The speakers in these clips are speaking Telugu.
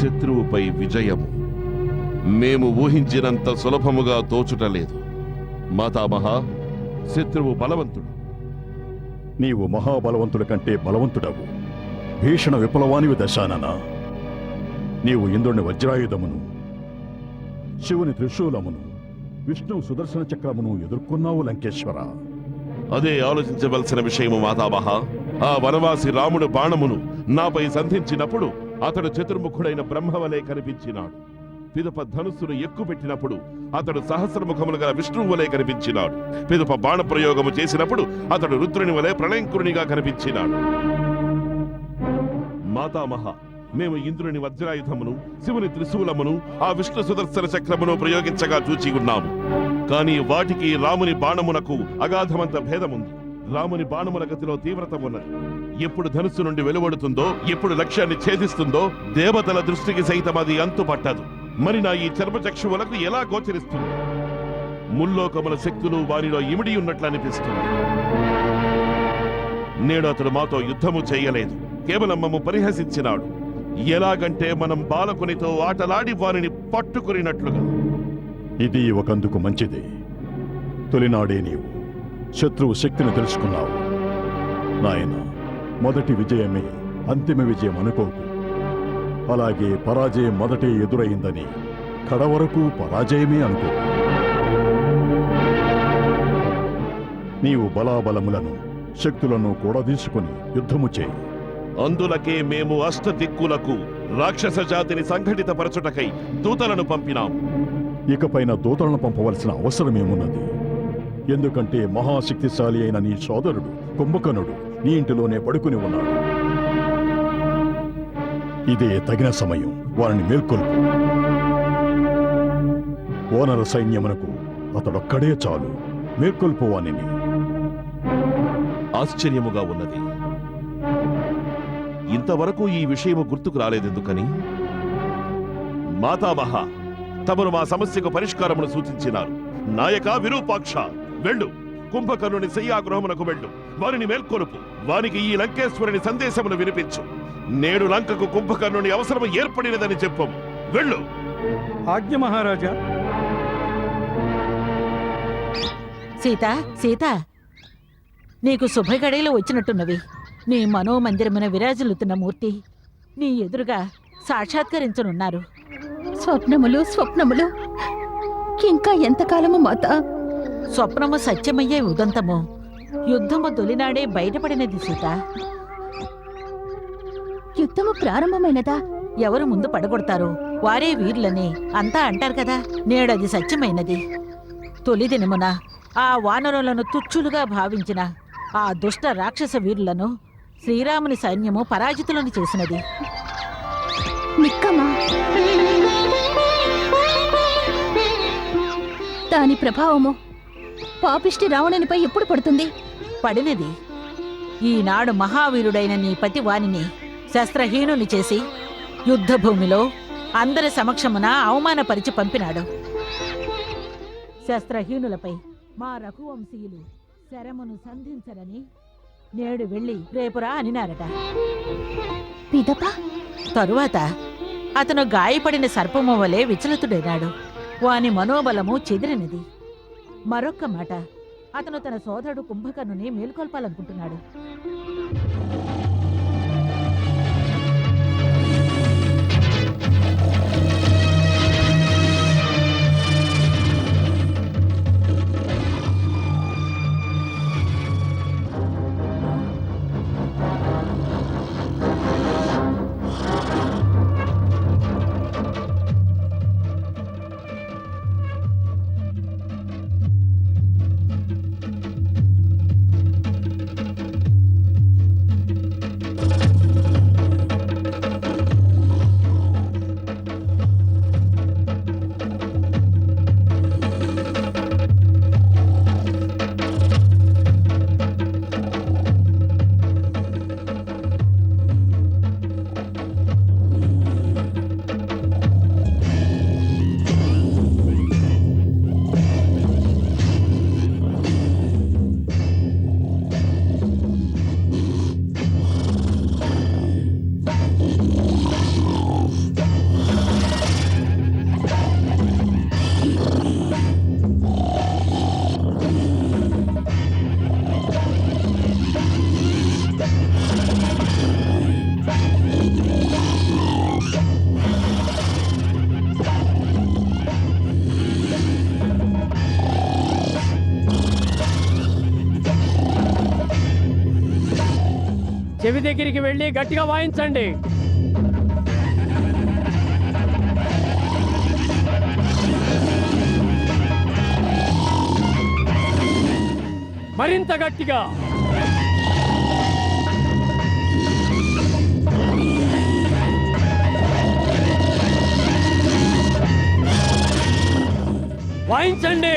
శత్రువుపై విజయము మేము ఊహించినంత సులభముగా తోచుటలేదు. మాతామహ, శత్రువు బలవంతుడు. నీవు మహాబలవంతుడి కంటే బలవంతుడవు. భీషణ విప్లవానివి దశానన. నీవు ఇంద్రుని వజ్రాయుధమును, శివుని త్రిశూలమును, విష్ణువు సుదర్శన చక్రమును ఎదుర్కొన్నావు లంకేశ్వర. అదే ఆలోచించవలసిన విషయము మాతామహ. ఆ వనవాసి రాముడు బాణమును నాపై సంధించినప్పుడు అతడు చతుర్ముఖుడైన బ్రహ్మవలే కనిపించినాడు. పిదప ధనుస్సును ఎక్కుపెట్టినప్పుడు అతడు సహస్రముఖములు గల విష్ణువు వలె కనిపించినాడు. పిదప బాణ ప్రయోగము చేసినప్పుడు అతడు రుద్రుని వలె ప్రళయంకురునిగా కనిపించినాడు. మాతామహ, మేము ఇంద్రుని వజ్రాయుధమును, శివుని త్రిశూలమును, ఆ విష్ణు సుదర్శన చక్రమును ప్రయోగించగా చూచి ఉన్నాము. కానీ వాటికి రాముని బాణమునకు అగాధమంత భేదముంది. రాముని బాణముల గతిలో తీవ్రత ఉన్నది. ఎప్పుడు ధనుస్సు నుండి వెలువడుతుందో, ఎప్పుడు లక్ష్యాన్ని ఛేదిస్తుందో దేవతల దృష్టికి సైతం అది అంతు పట్టదు. మరి నా ఈ చర్మచక్షువులకు ఎలా గోచరిస్తుంది? ముల్లోకముల శక్తులు వారిలో ఇమిడి ఉన్నట్లు అనిపిస్తుంది. నేడు అతడు మాతో యుద్ధము చేయలేదు, కేవలం మమ్ము పరిహసించినాడు. ఎలాగంటే మనం బాలకునితో ఆటలాడి వారిని పట్టుకునినట్లుగా. ఇది ఒకందుకు మంచిది. తొలినాడే నీవు శత్రువు శక్తిని తెలుసుకున్నావు. నాయన, మొదటి విజయమే అంతిమ విజయం అనుకోకు. అలాగే పరాజయం మొదటే ఎదురైందని కడవరకు పరాజయమే అనుకోకు. నీవు బలాబలములను, శక్తులను కూడదీసుకుని యుద్ధము చేయి. అందులకే మేము అష్టదిక్కులకు రాక్షస జాతిని సంఘటితపరచుటకై దూతలను పంపినాం. ఇకపైన దూతలను పంపవలసిన అవసరమేమున్నది? ఎందుకంటే మహాశక్తిశాలి అయిన నీ సోదరుడు కుంభకర్ణుడు నీ ఇంటిలోనే పడుకుని ఉన్నాడు. ఇదే తగిన సమయం. వారిని మేల్కొల్పు. ఓనర సైన్యమునకు అతడొక్కడే చాలు. మేల్కొల్పు వానిని. ఆశ్చర్యముగా ఉన్నది. ఇంతవరకు ఈ విషయము గుర్తుకు రాలేదెందుకని? మాతామహ, తమరు మా సమస్యకు పరిష్కారమును సూచించినారు. నాయక విరూపాక్ష, వెళ్ళు. కుంభకర్ణుని శయ్యాగృహమునకు వెళ్ళు. వారిని మేల్కొలుపు. వారికి ఈ లంకేశ్వరుని సందేశమును వినిపించు. నేడు లంకకు కుంభకర్ణుని అవసరం ఏర్పడినదని చెప్పము. వెళ్ళు. ఆజ్ఞ మహారాజా. సీత, సీత, నీకు శుభగడియలు వచ్చినట్టున్నవి. నీ మనోమందిరమున విరాజిల్లుతున్న మూర్తి నీ ఎదురుగా సాక్షాత్కరించనున్నారు. స్వప్నములు స్వప్నములు, ఇంకా ఎంతకాలము మాత? స్వప్నము సత్యమయ్యే ఉదంతము యుద్ధము తొలినాడే బయటపడినది సీత. యుద్ధము ప్రారంభమైనదా? ఎవరు ముందు పడగొడతారో వారే వీరులని అంతా అంటారు కదా. నేడది సత్యమైనది. తొలి దినమున ఆ వానరులను తుచ్చులుగా భావించిన ఆ దుష్ట రాక్షస వీరులను శ్రీరాముని సైన్యము పరాజితులను చేసినది. నిక్కమా? దాని ప్రభావము పాపిష్టి రావణునిపై ఎప్పుడు పడుతుంది? పడినది. ఈనాడు మహావీరుడైన నీ పతి వానిని శస్త్రహీనుని చేసి యుద్ధభూమిలో అందరి సమక్షమున అవమానపరిచి పంపినాడు. శస్త్రహీనులపై మా రఘువంశీయులు శరమును సంధించరని నేడు వెళ్ళి రేపురా అనినారట. పిదప తరువాత అతను గాయపడిన సర్పము వలె విచలితుడైనాడు. వాని మనోబలము చెదిరినది. మరొక్క మాట, అతను తన సోదరుడు కుంభకర్ణుని మేల్కొల్పాలనుకుంటున్నాడు. దగ్గరికి వెళ్ళి గట్టిగా వాయించండి. మరింత గట్టిగా. వాయించండి.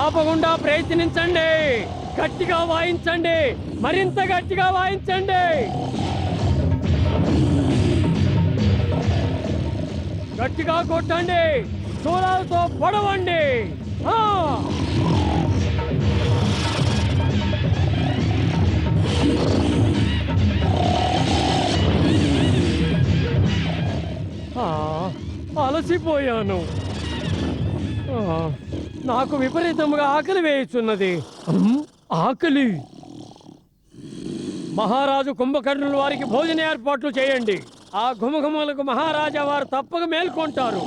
ఆపకుండా ప్రయత్నించండి. గట్టిగా వాయించండి. మరింత గట్టిగా వాయించండి. గట్టిగా కొట్టండి. శూలాలతో పొడవండి. అలసిపోయాను. నాకు విపరీతంగా ఆకలి వేయుచున్నది. ఆకలి. మహారాజు కుంభకర్ణుల వారికి భోజన ఏర్పాట్లు చేయండి. ఆ ఘుమఘుమలకు మహారాజా వారు తప్పక మేల్కొంటారు.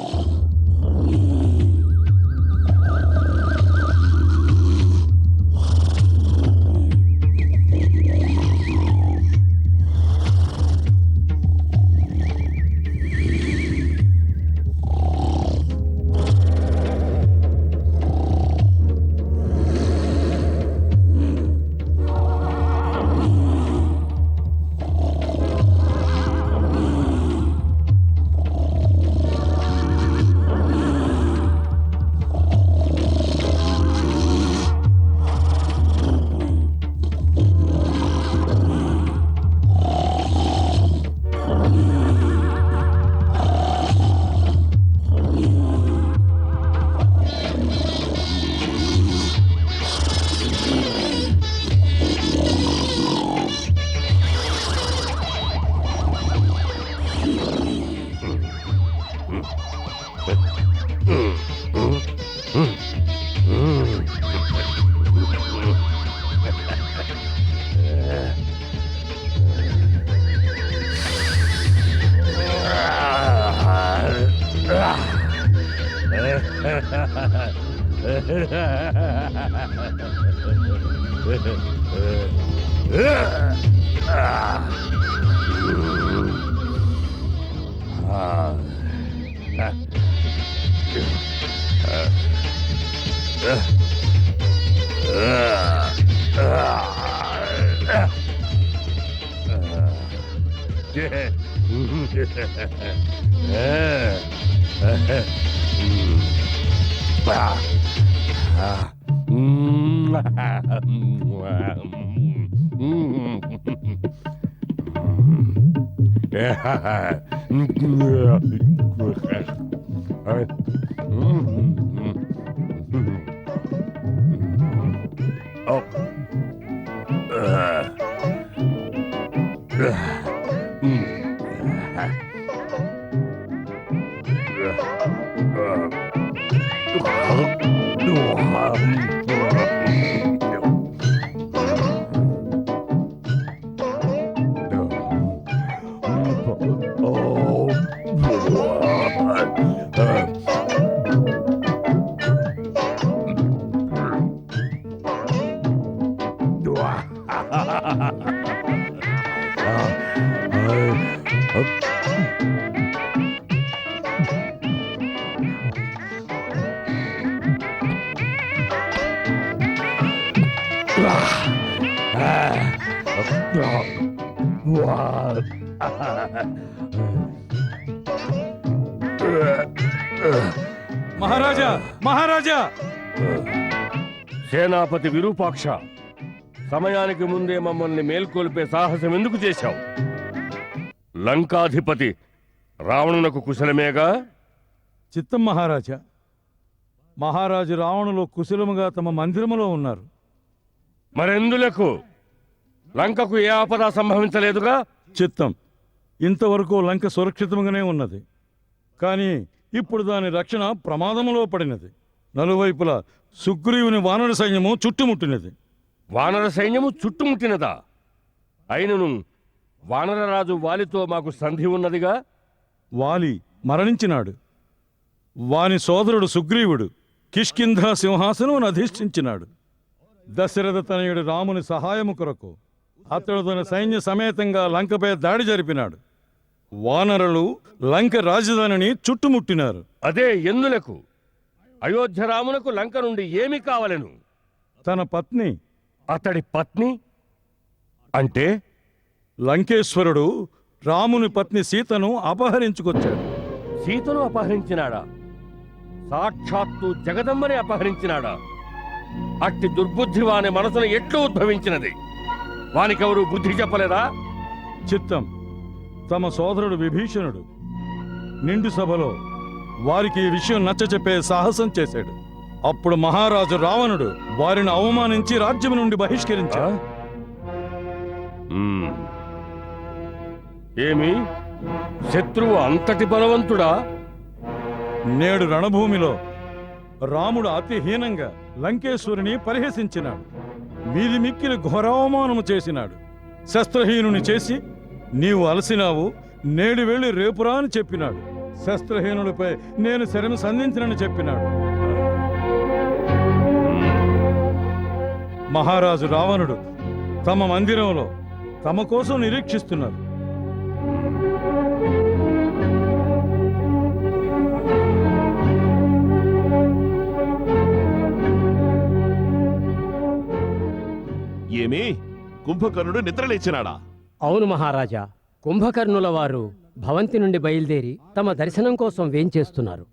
మహారాజా మహారాజా సేనాపతి విరూపాక్ష, సమయానికి ముందే మమ్మల్ని మేల్కొల్పే సాహసం ఎందుకు చేశావు? లంకాధిపతి రావణునకు కుశలమేగా? చిత్తం మహారాజా. మహారాజు రావణులు కుశలముగా తమ మందిరములో ఉన్నారు. మరెందులకు? లంకకు ఏ ఆపద సంభవించలేదుగా? చిత్తం. ఇంతవరకు లంక సురక్షితంగానే ఉన్నది. కానీ ఇప్పుడు దాని రక్షణ ప్రమాదములో పడినది. నలువైపులా సుగ్రీవుని వానర సైన్యము చుట్టుముట్టినది. వానర సైన్యము చుట్టుముట్టినదా? అయినను వానరరాజు వాలితో మాకు సంధి ఉన్నదిగా? వాలి మరణించినాడు. వాని సోదరుడు సుగ్రీవుడు కిష్కింధ సింహాసనం అధిష్ఠించినాడు. దశరథ తనయుడు రాముని సహాయము కొరకు అతడు తన సైన్య సమేతంగా లంకపై దాడి జరిపినాడు. వానరులు లంక రాజధానిని చుట్టుముట్టినారు. అదే ఎందులకు? అయోధ్య రామునకు లంక నుండి ఏమి కావలెను? తన పత్ని. అతడి పత్ని అంటే? లంకేశ్వరుడు రాముని పత్ని సీతను అపహరించుకొచ్చాడు. సీతను అపహరించినాడా? సాక్షాత్తు జగదంబని అపహరించినాడా? అట్టి దుర్బుద్ధి వాని మనసును ఎట్లు ఉద్భవించినది? వానికెవరు బుద్ధి చెప్పలేదా? చిత్తం. తమ సోదరుడు విభీషణుడు నిండు సభలో వారికి ఈ విషయం నచ్చచెప్పే సాహసం చేశాడు. అప్పుడు మహారాజు రావణుడు వారిని అవమానించి రాజ్యం నుండి బహిష్కరించాడు. ఏమి? శత్రువు అంతటి బలవంతుడా? నేడు రణభూమిలో రాముడు అతి హీనంగా లంకేశ్వరుని పరిహసించినాడు. మీది మిక్కిలి ఘోరావమానము చేసినాడు. శస్త్రహీనుని చేసి నీవు అలసినావు, నేడు వెళ్ళి రేపురా అని చెప్పినాడు. శస్త్రహీనులపై నేను శరను సంధించినని చెప్పినాడు. మహారాజు రావణుడు తమ మందిరంలో తమ కోసం నిరీక్షిస్తున్నారు. ఏమి? కుంభకర్ణుడు నిద్రలేచినాడా? అవును మహారాజా. కుంభకర్ణుల వారు భవంతి నుండి బయలుదేరి తమ దర్శనం కోసం వేంచేస్తున్నారు.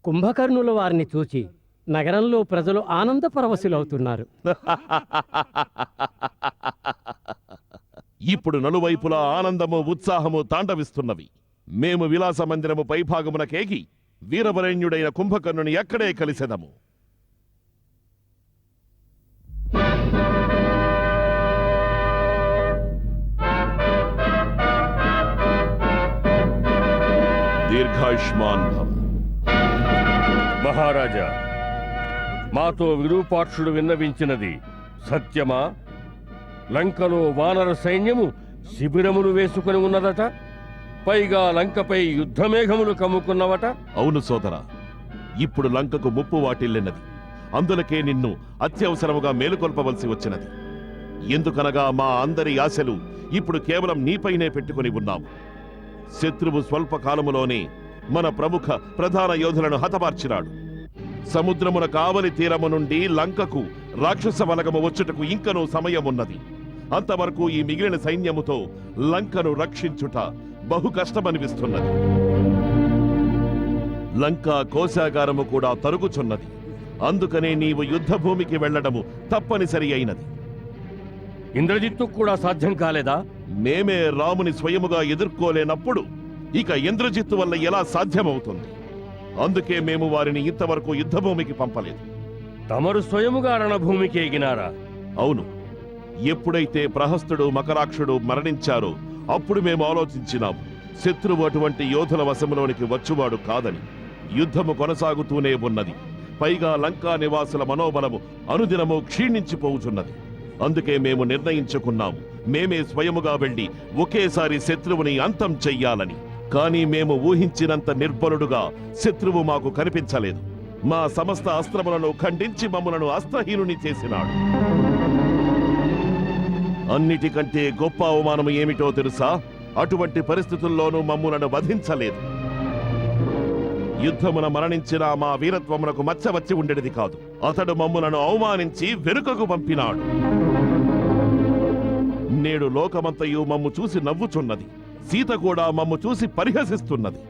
కుంభకర్ణుల వారిని చూచి నగరంలో ప్రజలు ఆనంద పరవశులవుతున్నారు. ఇప్పుడు నలువైపులా ఆనందము ఉత్సాహము తాండవిస్తున్నవి. మేము విలాస మందిరము పైభాగమున కేగి వీరవరేణ్యుడైన కుంభకర్ణుని ఎక్కడే కలిసెదము. దీర్ఘాయుష్మాన్ భవ. మహారాజా, మాతో విరూపాక్షుడు విన్నవించినది సత్యమా? లంకలో వానర సైన్యము శిబిరములు వేసుకుని ఉన్నదట. పైగా లంకపై యుద్ధమేఘములు కమ్ముకున్నవట. అవును సోదరా, ఇప్పుడు లంకకు ముప్పు వాటిల్లినది. అందులకే నిన్ను అత్యవసరముగా మేలుకొల్పవలసి వచ్చినది. ఎందుకనగా మా అందరి ఆశలు ఇప్పుడు కేవలం నీపైనే పెట్టుకుని ఉన్నాము. శత్రువు స్వల్ప కాలములోనే మన ప్రముఖ ప్రధాన యోధులను హతమార్చినాడు. సముద్రమున కావలి తీరము నుండి లంకకు రాక్షస బలగము వచ్చుటకు ఇంకనూ సమయమున్నది. అంతవరకు ఈ మిగిలిన సైన్యముతో లంకను రక్షించుట బహు కష్టమనిపిస్తున్నది. లంకా కోశాగారము కూడా తరుగుచున్నది. అందుకనే నీవు యుద్ధభూమికి వెళ్లడము తప్పనిసరి అయినది. ఇంద్రజిత్తు కూడా సాధ్యం కాలేదా? మేమే రాముని స్వయముగా ఎదుర్కోలేనప్పుడు ఇక ఇంద్రజిత్తు వల్ల ఎలా సాధ్యమవుతుంది? అందుకే మేము వారిని ఇంతవరకు యుద్ధభూమికి పంపలేదు. తమరు స్వయముగా రణభూమికి ఎగినారా? అవును, ఎప్పుడైతే ప్రహస్తుడు మకరాక్షుడు మరణించారో అప్పుడు మేము ఆలోచించినాము, శత్రువు అటువంటి యోధుల వశములోనికి వచ్చువాడు కాదని. యుద్ధము కొనసాగుతూనే ఉన్నది. పైగా లంకా నివాసుల మనోబలము అనుదినము క్షీణించిపోవుచున్నది. అందుకే మేము నిర్ణయించుకున్నాము, మేమే స్వయముగా వెళ్లి ఒకేసారి శత్రువుని అంతం చెయ్యాలని. కానీ మేము ఊహించినంత నిర్బలుడుగా శత్రువు మాకు కనిపించలేదు. మా సమస్త అస్త్రములను ఖండించి మమ్మలను అస్త్రహీనుని చేసినాడు. అన్నిటికంటే గొప్ప అవమానం ఏమిటో తెలుసా? అటువంటి పరిస్థితుల్లోనూ మమ్ములను వధించలేదు. యుద్ధమున మరణించిన మా వీరత్వమునకు మచ్చ వచ్చి ఉండేది కాదు. అతడు మమ్ములను అవమానించి వెనుకకు పంపినాడు. నేడు లోకమంతయు మమ్ము చూసి నవ్వుచున్నది. సీత కూడా మమ్ము చూసి పరిహసిస్తున్నది.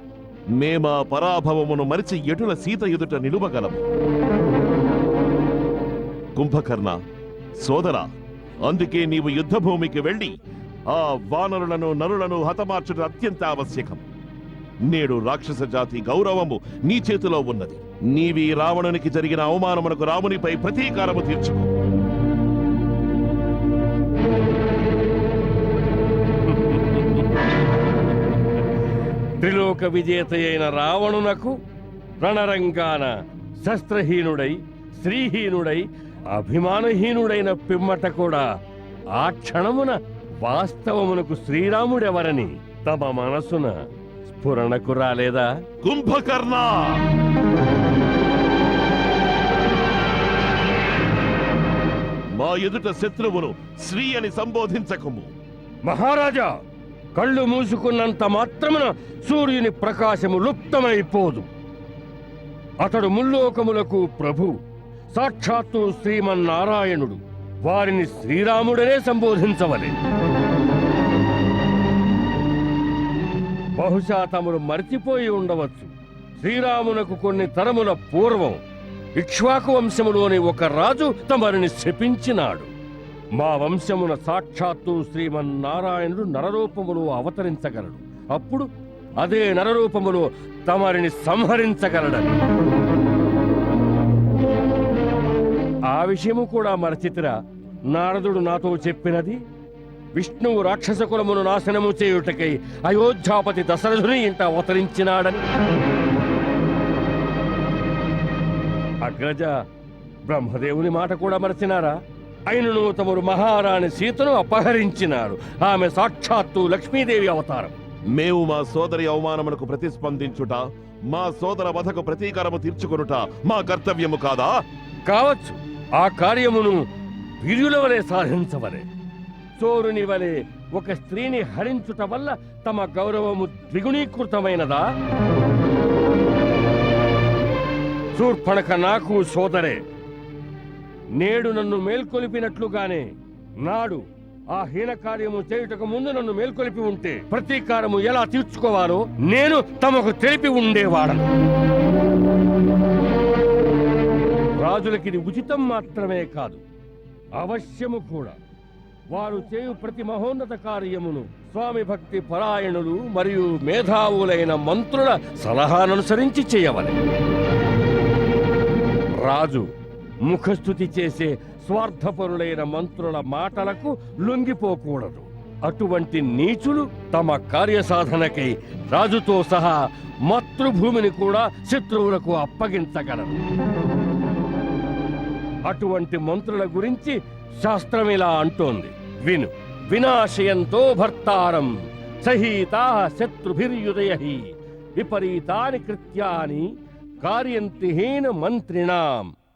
మేమా పరాభవమును మరిచి ఎటుల సీత ఎదుట నిలువగలము? కుంభకర్ణ సోదరా, అందుకే నీవు యుద్ధభూమికి వెళ్ళి ఆ వానరులను నరులను హతమార్చుట అత్యంత ఆవశ్యకం. నేడు రాక్షస జాతి గౌరవము నీ చేతిలో ఉన్నది. నీవి రావణునికి జరిగిన అవమానమునకు రామునిపై ప్రతీకారము తీర్చుకో. త్రిలోక విజేత అయిన రావణునకు రణరంగాన శస్త్రహీనుడై, స్త్రీహీనుడై, అభిమానహీనుడైన పిమ్మట కూడా ఆ క్షణమున వాస్తవమునకు శ్రీరాముడెవరని తమ మనసున స్ఫురణకు రాలేదా? కుంభకర్ణ, మా ఎదుట శత్రువును శ్రీ అని సంబోధించకము. మహారాజా, కళ్ళు మూసుకున్నంత మాత్రమున సూర్యుని ప్రకాశము లుప్తమైపోదు. అతడు ముల్లోకములకు ప్రభు, సాక్షాత్తు శ్రీమన్నారాయణుడు. వారిని శ్రీరాముడనే సంబోధించవలే. బహుశా తమరు మర్చిపోయి ఉండవచ్చు, శ్రీరామునకు కొన్ని తరముల పూర్వం ఇక్ష్వాకు వంశములోని ఒక రాజు తమరిని శపించినాడు. మా వంశమున సాక్షాత్తు శ్రీమన్నారాయణుడు నరరూపములో అవతరించగలడు. అప్పుడు అదే నరరూపములో తమరిని సంహరించగలడని. ఆ విషయము కూడా మరచితిరా? నారదుడు నాతో చెప్పినది విష్ణువు రాక్షస కులమును నాశనము చేయుటకై అయోధ్యాపతి దశరథుని ఇంట అవతరించినాడని. అగ్రజ, బ్రహ్మదేవుని మాట కూడా మరచినారా? అయినను తమరు మహారాణి సీతను అపహరించినారు. ఆమె సాక్షాత్తు లక్ష్మీదేవి అవతారం. మేము మా సోదరి అవమానమునకు ప్రతిస్పందించుట, మా సోదర వధకు ప్రతీకారము తీర్చుకొనుట మా కర్తవ్యము కాదా? కావచ్చు. ఆ కార్యమును వీరుల వలె సాధించవలే. చోరుని వలె ఒక స్త్రీని హరించుట వల్ల తమ గౌరవము ద్విగుణీకృతమైనదా? శూర్పణఖ నాకు సోదరే. నేడు నన్ను మేల్కొలిపినట్లుగానే నాడు ఆ హీన కార్యము చేయుటకు ముందు నన్ను మేల్కొలిపి ఉంటే ప్రతీకారము ఎలా తీర్చుకోవాలో నేను తమకు తెలిపి ఉండేవాడను. రాజులకిది ఉచితం మాత్రమే కాదు, అవశ్యము కూడా. వారు చేయు ప్రతి మహోన్నత కార్యమును స్వామి భక్తి పరాయణులు మరియు మేధావులైన మంత్రుల సలహాననుసరించి చేయవలె. రాజు ముఖస్థుతి చేసే స్వార్థపరులైన మంత్రుల మాటలకు లొంగిపోకూడదు. అటువంటి నీచులు తమ కార్యసాధనకై రాజుతో సహా మాతృభూమిని కూడా శత్రువులకు అప్పగించగలరు. అటువంటి మంత్రుల గురించి శాస్త్రమిలా అంటోంది, విను. వినాశయంతో భర్తారం సహీతా శత్రుభిర్యుదయః విపరీతాని కృత్యాని కార్యంతి హీన మంత్రిణాం